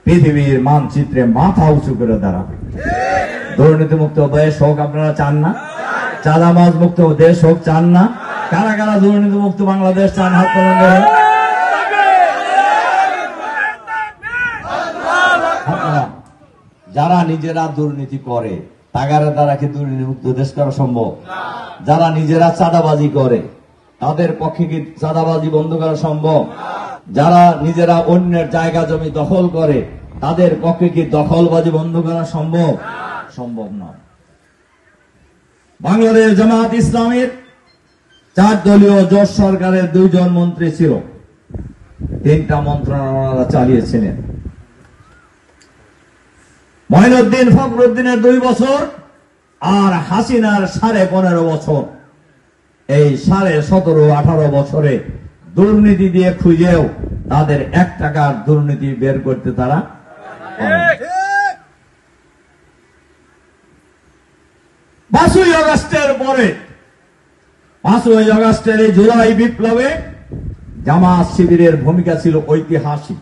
পৃথিবীর মানচিত্রে মাথা উঁচু করে দাঁড়াবে। দুর্নীতিমুক্ত দেশ হোক আপনারা চান না? চাঁদাবাজ মুক্ত দেশ হোক চান না? কারা কারা দুর্নীতিমুক্ত বাংলাদেশ চান? হাত তোলেন দেখি। যারা নিজেরা দুর্নীতি করে তাগারে দ্বারা কি দুর্নীতিমুক্ত দেশ করা সম্ভব? যারা নিজেরা চাঁদাবাজি করে তাদের পক্ষে কি চাঁদাবাজি বন্ধ করা সম্ভব? যারা নিজেরা অন্যের জায়গা জমি দখল করে তাদের পক্ষে কি দখলবাজি বন্ধ করা সম্ভব? সম্ভব নয়। বাংলাদেশ জামাত ইসলামের 4 দলীয় জোট সরকারের 2 জন মন্ত্রী ছিল, 3টা মন্ত্রণালয় চালিয়েছিলেন। মঈনুদ্দিন ফখরুদ্দিনের 2 বছর আর হাসিনার 15.5 বছর। এই 17.5-18 বছরে দুর্নীতি দিয়ে খুঁজেও তাদের 1 টাকার দুর্নীতি বের করতে তারা 5ই আগস্টের পরে 5ই আগস্টের এই জুলাই বিপ্লবে জামাত শিবিরের ভূমিকা ছিল ঐতিহাসিক।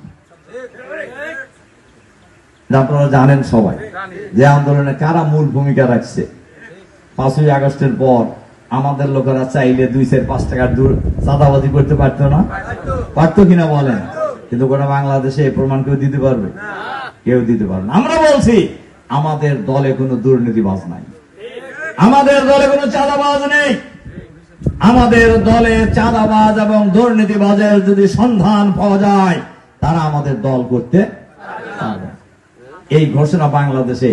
আপনারা জানেন সবাই যে আন্দোলনে কারা মূল ভূমিকা রাখছে। 5ই আগস্টের পর আমাদের লোকেরা চাইলে 2-5 টাকার চাঁদাবাজি করতে পারতো না? পারতো কিনা বলেন? কিন্তু গোটা বাংলাদেশে এই প্রমাণ কেউ দিতে পারবে? কেউ দিতে পারবে না। আমরা বলছি আমাদের দলে কোনো দুর্নীতিবাজ নাই, আমাদের দলে কোনো চাঁদাবাজ নেই। আমাদের দলে চাঁদাবাজ এবং দুর্নীতিবাজের যদি সন্ধান পাওয়া যায় তারা আমাদের দল করতে পারবে। এই ঘোষণা বাংলাদেশে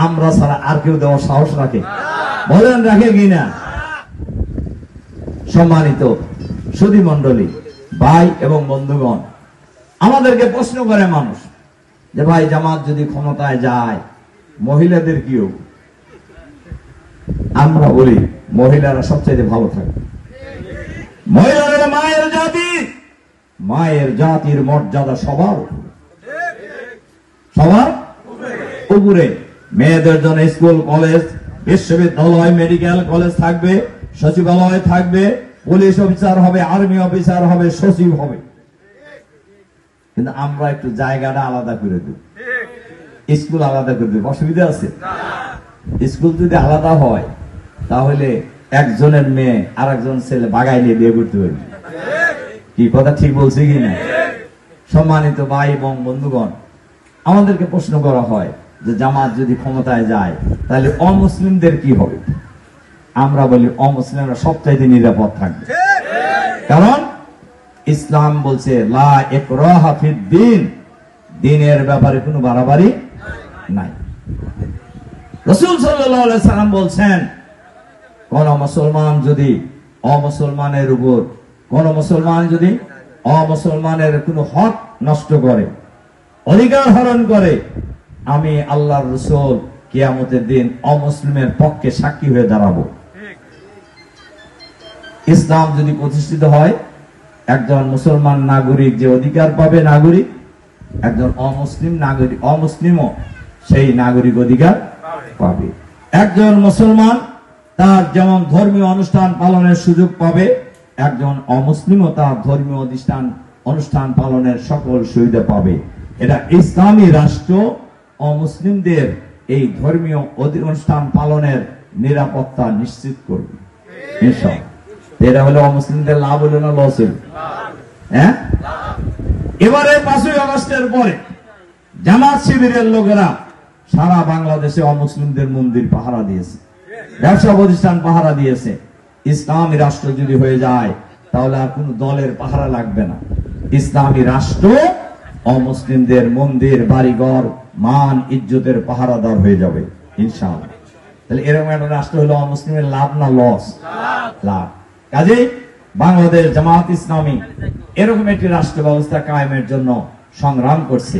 আমরা ছাড়া আর কেউ দেওয়ার সাহস রাখে? বলেন রাখে কিনা? সম্মানিত সুধী মণ্ডলী, ভাই এবং বন্ধুগণ, আমাদেরকে প্রশ্ন করে মানুষ যে ভাই জামাত যদি ক্ষমতায় যায় মহিলাদের কি হবে? আমরা বলি মহিলারা সবচেয়ে ভালো থাকবে। মহিলারা মায়ের জাতি, মায়ের জাতির মর্যাদা সবার উপরে। মেয়েদের জন্য স্কুল, কলেজ, বিশ্ববিদ্যালয়, মেডিকেল কলেজ থাকবে, সচিবালয় থাকবে, পুলিশ অফিসার হবে, আর্মি অফিসার হবে, সচিব হবে। কিন্তু আমরা একটু জায়গাটা আলাদা করে দেব, স্কুল আলাদা করে দেব। অসুবিধা আছে? স্কুল যদি আলাদা হয় তাহলে একজনের মেয়ে আর একজন ছেলে বাগাই নিয়ে বিয়ে করতে পারবে। কি কথা ঠিক বলছি কিনা? সম্মানিত ভাই এবং বন্ধুগণ, আমাদেরকে প্রশ্ন করা হয় যে জামাত যদি ক্ষমতায় যায় তাহলে অমুসলিমদের কি হবে? আমরা বলি অমুসলিমরা সবচাইতে নিরাপদ থাকবে, কারণ ইসলাম বলছে লা ইকরাহা ফিদ্দীন, দ্বীনের ব্যাপারে কোনো বাড়াবাড়ি নাই। রাসূল সাল্লাল্লাহু আলাইহি সাল্লাম বলছেন কোন মুসলমান যদি অমুসলমানের উপর, কোন মুসলমান যদি অমুসলমানের কোনো হক নষ্ট করে, অধিকার হরণ করে, আমি আল্লাহর রাসূল কিয়ামতের দিন অমুসলিমের পক্ষে সাক্ষী হয়ে দাঁড়াবো। ইসলাম যদি প্রতিষ্ঠিত হয়, একজন মুসলমান নাগরিক যে অধিকার পাবে নাগরিক, একজন অমুসলিম নাগরিক, অমুসলিমও সেই নাগরিক অধিকার পাবে। একজন মুসলমান তার যেমন ধর্মীয় অনুষ্ঠান পালনের সুযোগ পাবে, একজন অমুসলিমও তার ধর্মীয় অনুষ্ঠান পালনের সকল সুবিধা পাবে। এটা ইসলামী রাষ্ট্র অমুসলিমদের এই ধর্মীয় অনুষ্ঠান পালনের নিরাপত্তা নিশ্চিত করবে। এটা হলো অমুসলিমদের লাভ হলো না লস হলো? হ্যাঁ, এবারে 5ই আগস্টের পরে জামাত শিবিরের লোকেরা সারা বাংলাদেশে অমুসলিমদের মন্দির পাহারা দিয়েছে, ব্যবসা প্রতিষ্ঠান পাহারা দিয়েছে। ইসলামী রাষ্ট্র যদি হয়ে যায় তাহলে আর কোন দলের পাহারা লাগবে না। ইসলামী রাষ্ট্র অমুসলিমদের মন্দির, বাড়িঘর, মান ইজ্জতের পাহারাদার হয়ে যাবে ইনশাআল্লাহ। তাহলে এরকম একটা রাষ্ট্র হলো অমুসলিমের লাভ না লস? লাভ। কাজেই বাংলাদেশ জামাত ইসলামী এরকম একটি রাষ্ট্র ব্যবস্থা কায়েমের জন্য সংগ্রাম করছে।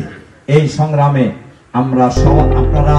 এই সংগ্রামে আমরা আপনারা